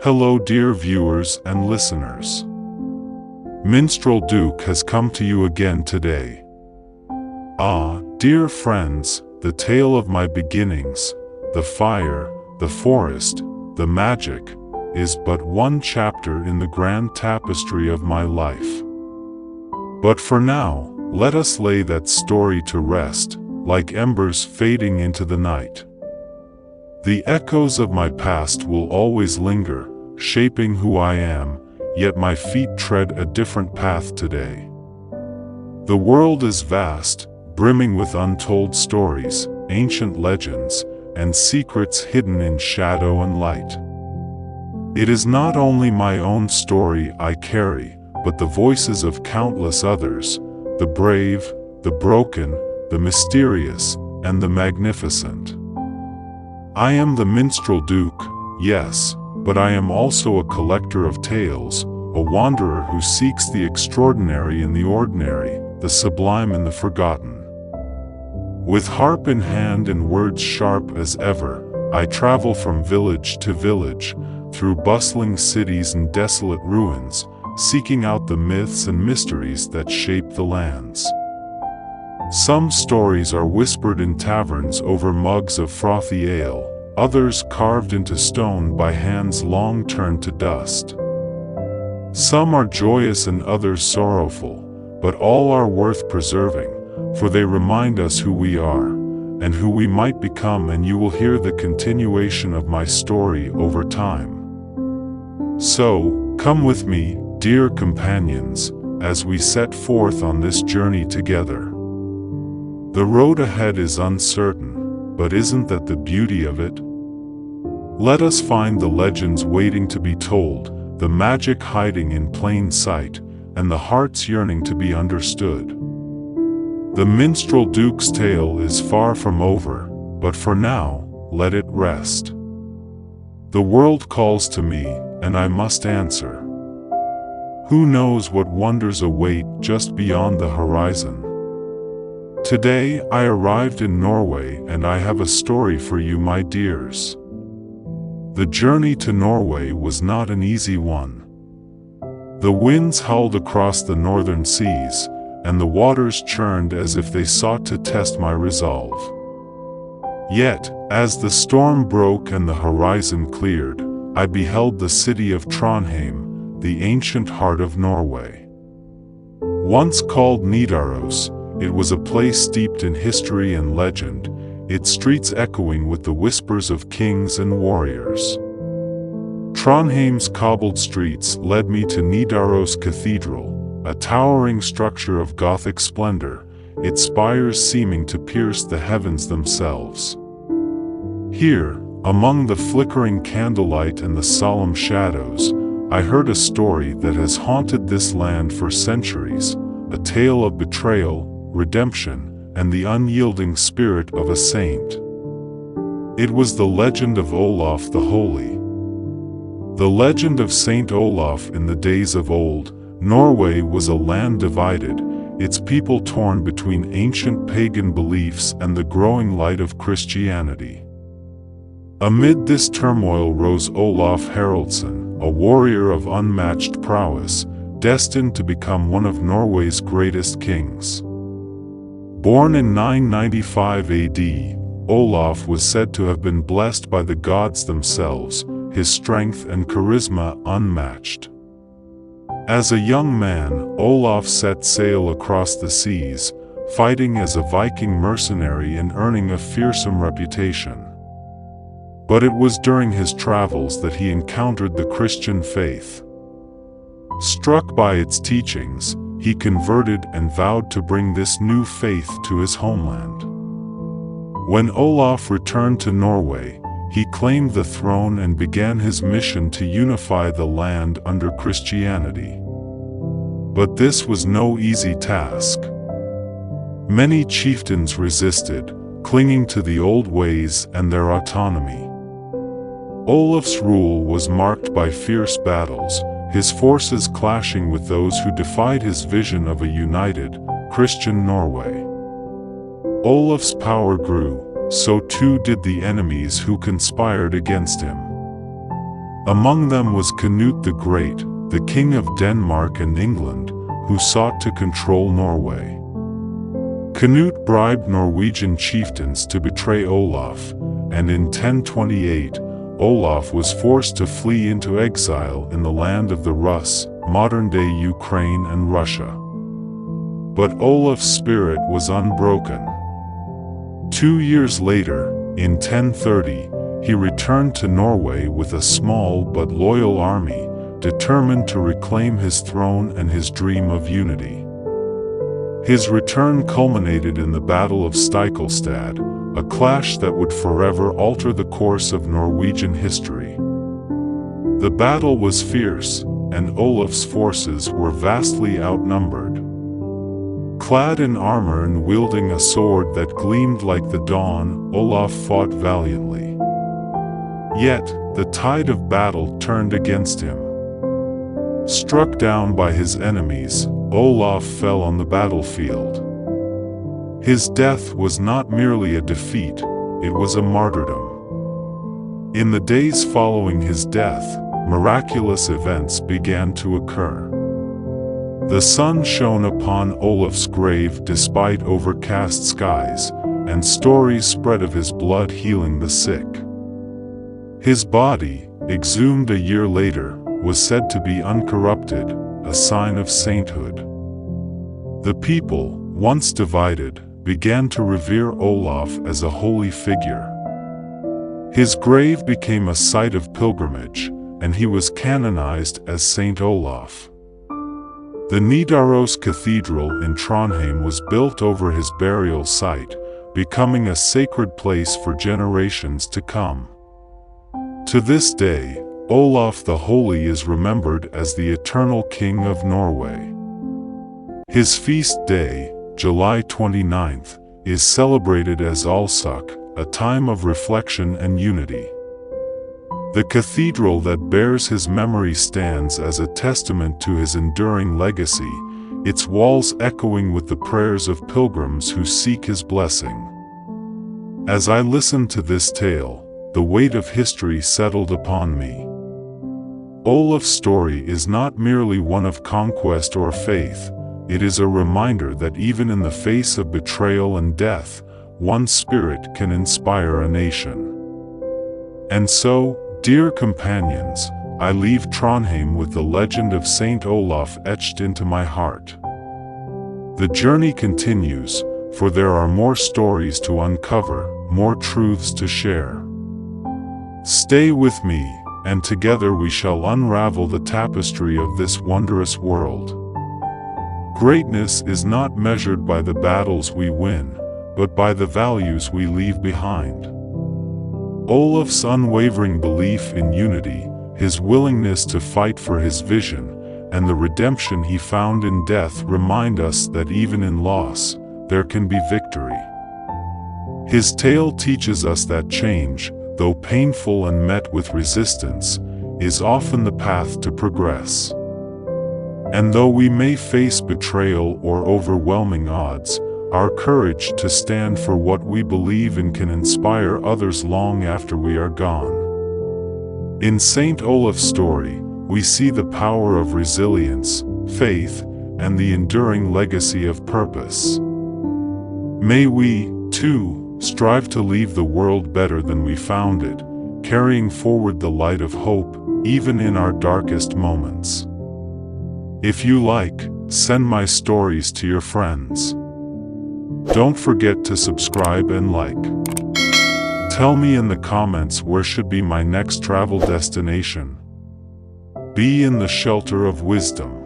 Hello dear viewers and listeners. Minstrel Duke has come to you again today. Ah, dear friends, the tale of my beginnings, the fire, the forest, the magic, is but one chapter in the grand tapestry of my life. But for now, let us lay that story to rest, like embers fading into the night. The echoes of my past will always linger, shaping who I am, yet my feet tread a different path today. The world is vast, brimming with untold stories, ancient legends, and secrets hidden in shadow and light. It is not only my own story I carry, but the voices of countless others, the brave, the broken, the mysterious, and the magnificent. I am the Minstrel Duke, yes, but I am also a collector of tales, a wanderer who seeks the extraordinary in the ordinary, the sublime in the forgotten. With harp in hand and words sharp as ever, I travel from village to village, through bustling cities and desolate ruins, seeking out the myths and mysteries that shape the lands. Some stories are whispered in taverns over mugs of frothy ale, others carved into stone by hands long turned to dust. Some are joyous and others sorrowful, but all are worth preserving, for they remind us who we are, and who we might become, and you will hear the continuation of my story over time. So, come with me, dear companions, as we set forth on this journey together. The road ahead is uncertain, but isn't that the beauty of it? Let us find the legends waiting to be told, the magic hiding in plain sight, and the hearts yearning to be understood. The Minstrel Duke's tale is far from over, but for now, let it rest. The world calls to me, and I must answer. Who knows what wonders await just beyond the horizon? Today I arrived in Norway, and I have a story for you, my dears. The journey to Norway was not an easy one. The winds howled across the northern seas, and the waters churned as if they sought to test my resolve. Yet, as the storm broke and the horizon cleared, I beheld the city of Trondheim, the ancient heart of Norway. Once called Nidaros, it was a place steeped in history and legend, its streets echoing with the whispers of kings and warriors. Trondheim's cobbled streets led me to Nidaros Cathedral, a towering structure of Gothic splendor, its spires seeming to pierce the heavens themselves. Here, among the flickering candlelight and the solemn shadows, I heard a story that has haunted this land for centuries, a tale of betrayal, redemption, and the unyielding spirit of a saint. It was the legend of Olaf the Holy. The legend of Saint Olaf. In the days of old, Norway was a land divided, its people torn between ancient pagan beliefs and the growing light of Christianity. Amid this turmoil rose Olaf Haraldsson, a warrior of unmatched prowess, destined to become one of Norway's greatest kings. Born in 995 AD, Olaf was said to have been blessed by the gods themselves, his strength and charisma unmatched. As a young man, Olaf set sail across the seas, fighting as a Viking mercenary and earning a fearsome reputation. But it was during his travels that he encountered the Christian faith. Struck by its teachings, he converted and vowed to bring this new faith to his homeland. When Olaf returned to Norway, he claimed the throne and began his mission to unify the land under Christianity. But this was no easy task. Many chieftains resisted, clinging to the old ways and their autonomy. Olaf's rule was marked by fierce battles, his forces clashing with those who defied his vision of a united, Christian Norway. Olaf's power grew, so too did the enemies who conspired against him. Among them was Canute the Great, the king of Denmark and England, who sought to control Norway. Canute bribed Norwegian chieftains to betray Olaf, and in 1028, Olaf was forced to flee into exile in the land of the Rus, modern-day Ukraine and Russia. But Olaf's spirit was unbroken. 2 years later, in 1030, he returned to Norway with a small but loyal army, determined to reclaim his throne and his dream of unity. His return culminated in the Battle of Stiklestad, a clash that would forever alter the course of Norwegian history. The battle was fierce, and Olaf's forces were vastly outnumbered. Clad in armor and wielding a sword that gleamed like the dawn, Olaf fought valiantly. Yet, the tide of battle turned against him. Struck down by his enemies, Olaf fell on the battlefield. His death was not merely a defeat, it was a martyrdom. In the days following his death, miraculous events began to occur. The sun shone upon Olaf's grave despite overcast skies, and stories spread of his blood healing the sick. His body, exhumed a year later, was said to be uncorrupted, a sign of sainthood. The people, once divided, began to revere Olaf as a holy figure. His grave became a site of pilgrimage, and he was canonized as Saint Olaf. The Nidaros Cathedral in Trondheim was built over his burial site, becoming a sacred place for generations to come. To this day, Olaf the Holy is remembered as the eternal King of Norway. His feast day, July 29th, is celebrated as Allsuk, a time of reflection and unity. The cathedral that bears his memory stands as a testament to his enduring legacy, its walls echoing with the prayers of pilgrims who seek his blessing. As I listened to this tale, the weight of history settled upon me. Olaf's story is not merely one of conquest or faith, it is a reminder that even in the face of betrayal and death, one spirit can inspire a nation. And so, dear companions, I leave Trondheim with the legend of Saint Olaf etched into my heart. The journey continues, for there are more stories to uncover, more truths to share. Stay with me, and together we shall unravel the tapestry of this wondrous world. Greatness is not measured by the battles we win, but by the values we leave behind. Olaf's unwavering belief in unity, his willingness to fight for his vision, and the redemption he found in death remind us that even in loss, there can be victory. His tale teaches us that change, though painful and met with resistance, is often the path to progress. And though we may face betrayal or overwhelming odds, our courage to stand for what we believe in can inspire others long after we are gone. In Saint Olaf's story, we see the power of resilience, faith, and the enduring legacy of purpose. May we, too, strive to leave the world better than we found it, carrying forward the light of hope, even in our darkest moments. If you like, send my stories to your friends. Don't forget to subscribe and like. Tell me in the comments where should be my next travel destination. Be in the shelter of wisdom.